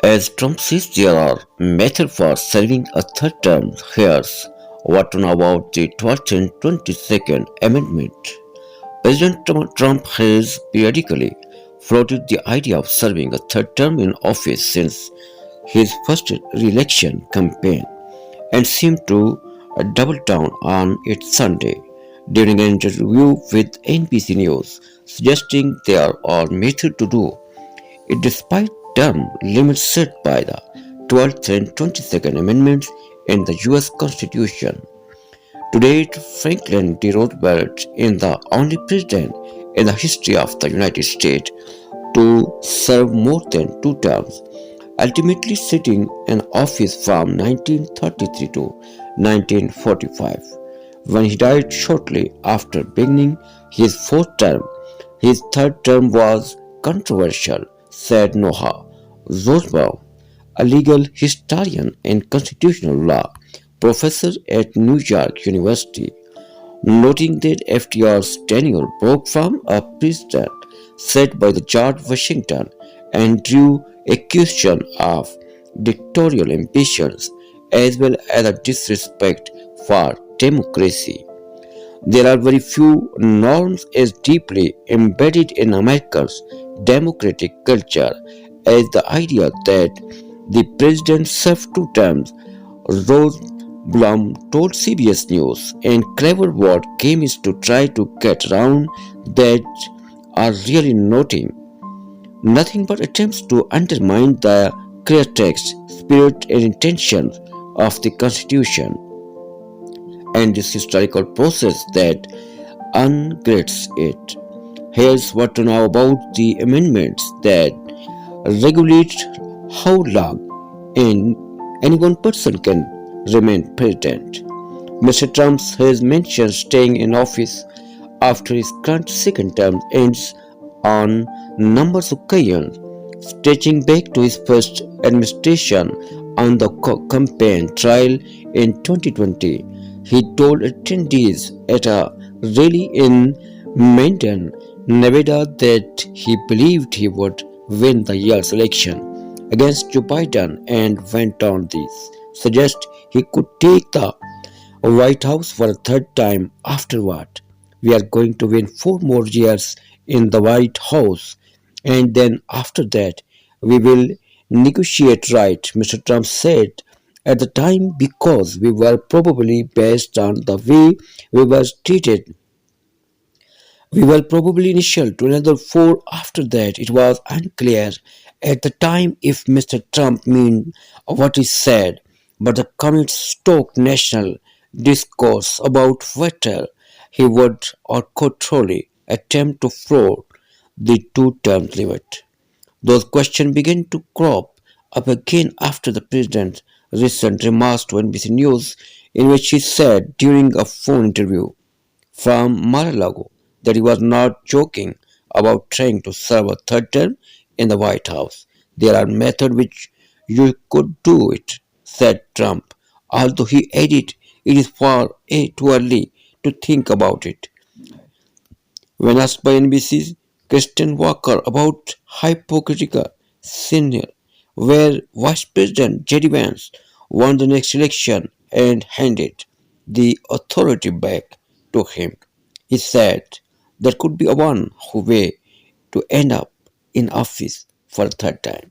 As Trump says there are methods for serving a third term, here's what to know about the 12th and 22nd Amendment. President Trump has periodically floated the idea of serving a third term in office since his first re-election campaign and seemed to double down on it Sunday during an interview with NBC News, suggesting there are methods to do it despite term limits set by the 12th and 22nd Amendments in the US Constitution. To date, Franklin D. Roosevelt is the only president in the history of the United States to serve more than two terms, ultimately sitting in office from 1933 to 1945. When he died shortly after beginning his fourth term, his third term was controversial, said Noah Zosbaum, a legal historian and constitutional law professor at New York University, noting that FDR's tenure broke from a precedent set by the George Washington and drew accusation of dictatorial ambitions as well as a disrespect for democracy. There are very few norms as deeply embedded in America's democratic culture as the idea that the president served two terms. Rose Blum told CBS News, and clever word came is to try to get around that are really nothing but attempts to undermine the clear text, spirit, and intentions of the Constitution and this historical process that ungrades it. Here's what to know about the amendments that regulate how long any one person can remain president. Mr. Trump has mentioned staying in office after his current second term ends on numerous occasions, stretching back to his first administration on the campaign trail in 2020. He told attendees at a rally in Minden, Nevada that he believed he would win the year's election against Joe Biden and went on this suggest he could take the White House for a third time afterward. We are going to win 4 more years in the White House, and then after that, we will negotiate, right? Mr. Trump said at the time because we were probably based on the way we were treated. We were probably initial to another four after that. It was unclear at the time if Mr. Trump meant what he said, but the comments stoked national discourse about whether he would or could truly attempt to floor the two-term limit. Those questions began to crop up again after the president's recent remarks to NBC News, in which he said during a phone interview from Mar-a-Lago that he was not joking about trying to serve a third term in the White House. There are methods which you could do it, said Trump, although he added it is far too early to think about it. When asked by NBC's Kristen Walker about hypocritical scenario where Vice President J.D. Vance won the next election and handed the authority back to him, he said there could be one way to end up in office for a third time.